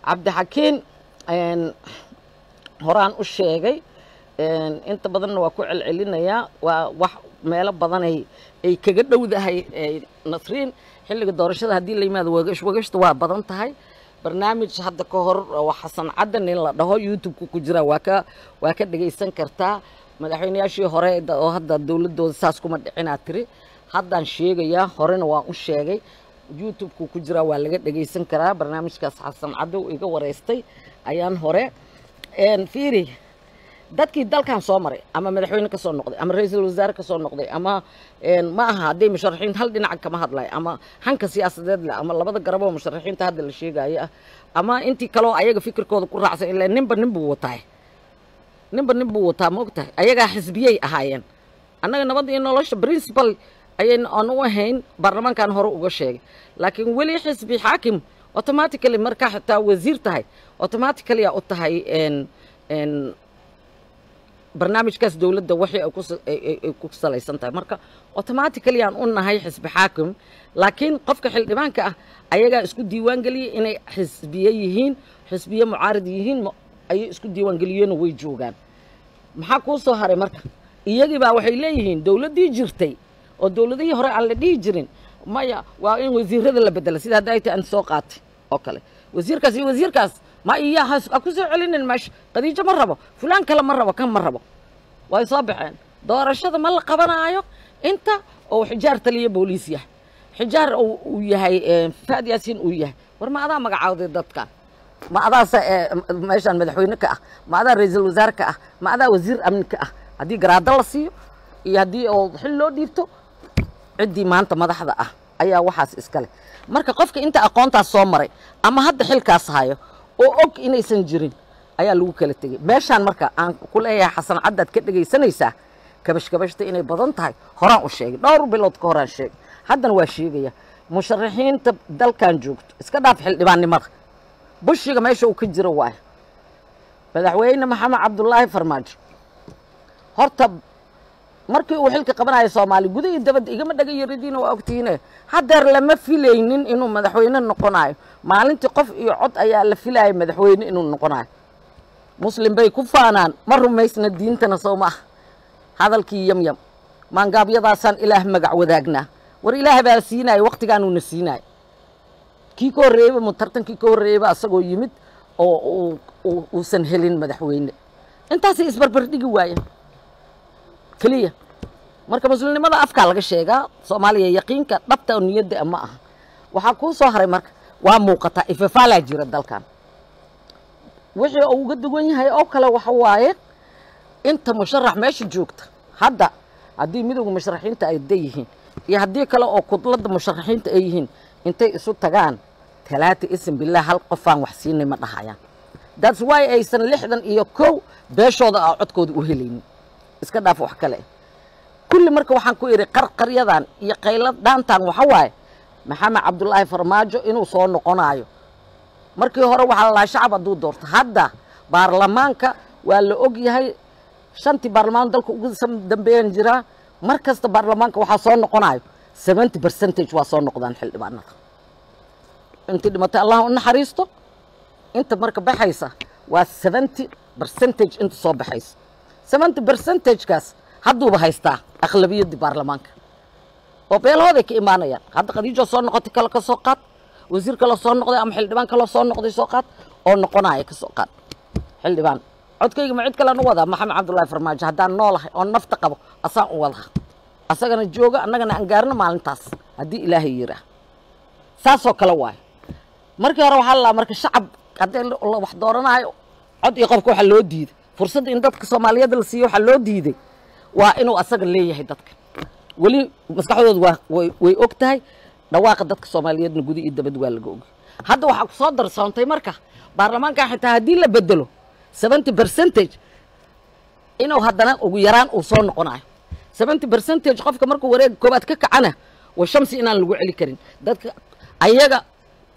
cabdixakiin horaan u sheegay inta badanna waa ku celcelinayaa waa wax meelo badan ay kaga dhowdahay nasriin xilliga doorashada haddii la yimaado wagashta waa badan tahay barnaamij hadda ka hor oo xasan cadan in la dhaho youtube-ka ku jira waa ka dhagaysan kartaa madaxweynayaashii hore oo hadda dowladooda saas kuma dhicinaa tiri haddaan sheegayaa horena waan u sheegay youtube-ku ku jira waa laga dhagaysan karaa barnaamijkaas xasan cadow iga wareystay ayaan hore fiiri dadkii dalkan soo maray ama madaxweyne ka soo noqday ama ra'iisul wasaare ka soo noqday ama ma aha hadday musharaxiin hal dhinac kama hadlay ama hanka siyaasadeed la ama labada garab oo musharaxiinta hadda la sheegayo ama intii kale oo ayaga fikirkooda ku raacsan ilaa ninba nin buu wataa moogtahay ayagaa xisbiyey ahaayeen annaga nabad iyo nolosha principal ayayna aan u ahayn baarlamaankan hore uga sheegay laakiin weli xisbi xaakim automatically markaa xitaa wasiir tahay automatically u tahay barnaamijkaas dowladda waxay ku salaysan tahay marka automatically aan u nahay xisbi xaakim laakiin qofka xildhibaanka ah ayagaa isku diiwaan geliyay inay xisbiye yihiin xisbiye mucaarad yihiin ayay isku diiwaan geliyeen way joogaan maxaa kuu soo haray marka iyagii baa waxay leeyihiin dowladdii jirtay oo dowladihii hore aan la dhihi jirin maya waa in wasiirada la bedela sida hadda ay tahay aan soo qaatay oo kale wasiirkaas iyo wasiirkaas ma iyaha ku soo celinin meesha qadiijo ma rabo fulaan kale ma rabo kan ma rabo way soo baxeen doorashada ma la qabanaayo inta oo xijaar taliya booliis yahay xijaar uu yahay faad yaasiin uu yahay war ma adaa magacaawday dadkan ma adaa meeshaan madaxweyne ka ah ma adaa ra'iisul wasaare ka ah ma adaa wasiir amni ka ah haddii garaado la siiyo iyo haddii oo xil loo dhiibto ciddii maanta madaxda ah ayaa waxaas iskale marka qofka inta aqoontaas soo maray ama hadda xilkaas hayo oo og inaysan jirin ayaa lagu kala tegay meeshaan marka aan ku leeyahay xasan caddaad ka dhagaysanaysaa kabashkabashta inay badan tahay horaan u sheegay dhowr bilood ka horaan sheegay haddana waa sheegaya musharaxiinta dalkan joogto iska dhaaf xildhibaannimada bushiga meesha uu ka jiro waayo madaxweyne maxamed cabdulaahi farmaajo horta markii uu xilka qabanayo Soomaali gudaha iyo dabadda igama dhaga yaridiina waa ogtiine hadeer lama filaynin inuu madaxweyne noqonayo maalintii qof iyo cod ayaa la filayay madaxweyne inuu noqonayo muslim bay ku faanaan ma rumaysna diintana Soomaa hadalkii yamyam maangaabyadaasaan ilaah magac wadaagnaa war ilaah baa siinay waqtigaan uu na siinay kii ko reeba mutartankii ko reeba asagoo yimid oo uusan helin madaxweyne intaas isbarbar dhigi waayeen kaliya marka muslimnimada afka laga sheegaa Soomaaliya yaqiinka dhabta niyada ama ah waxa ku soo haray marka waa muuqata ifafaala jira dalkan wixii uu uga duwan yahay oo kale waxa waaye inta musharax meesha joogta hadda haddii midowga musharaxiinta ay yihiin iyo haddii kale oo kudlada musharaxiinta ay yihiin intay isu tagaan talaata ism billah hal qofaan wax siinay ma dhahayaan that's why aysan 60 iyo 1 beeshooda codkooda u helaynin iska dhaaf wax kale kulli marka waxaan ku iri qarqaryadan iyo qaylad dhaantan waxa waaye maxamed cabdulaahi farmaajo inuu soo noqonayo markii hore waxa la shacab adu doorto hadda baarlamaanka waa la og yahay shanti baarlamaan dalka ugu dambeeyay jira markasta baarlamaanka waxa soo noqonayo 70% waa soo noqdaan xildhibaanada inta dhimata allah u naxariisto inta marka baxaysa waa 70% inta soo baxaysa 70% kaas hadduuba haystaa aqlabiyada baarlamaanka oo beelhooda ka imaanayaan hadda qadiijo soo noqotay kala ka soo qaad wasiir kala soo noqday ama xildhibaan kala soo noqday soo qaad oo noqonaya ka soo qaad xildhibaan codkayga ma cid kale aan wada maxamed cabdulaahi farmaajo haddaan noolahay oo nafta qabo asaan u wada asagana jooga annagana aan gaarno maalintaas haddii ilaahay yira saasoo kale waay markii hore waxa la marka shacab hadii wax dooranayo cod iyo qofka waxa loo diiday fursad in dadka Soomaaliyeed la siiyo waxa loo diiday waa inuu asaga leeyahay dadka wali maskaxdooda way ogtahay dhawaaqa dadka Soomaaliyeedna gudaha iyo dabadda waa laga og hadda waxa ku soo darsantay marka baarlamaanka xitaa hadii la bedelo 70% inuu haddana ugu yaraan uu soo noqonayo 70% qofka markuu wareeg koobaad ka kacana waa shamsi inaan lagu celi karin dadka ayaga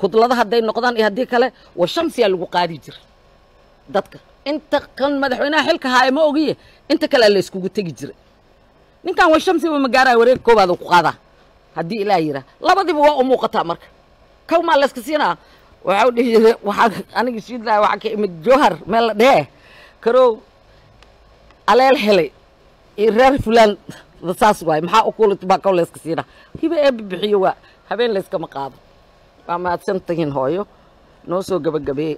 kudlada haday noqdaan iyo hadii kale waa shamsi lagu qaadi jira dadka inta kan madaxweynaha xilka haay ma ogiye inta kale la iskugu tagi jiray ninkan waa shamsi ma gaaray wareeg koobaad ku qaada hadii ilaa yira labadiba waa u muuqata marka kawma la iska siinaa waxaa u dhihi jiray waxaa aniga shiidlaha waxaa ka imid jowhar meel la dhee karow aleel helay iyo reer fulaan saas waay maxaa u kuulita baa kaw layska siina hiba eebba bixiyo waa habeen layskama qaado waa mahadsantihiin hooyo noo soo gabagabeeye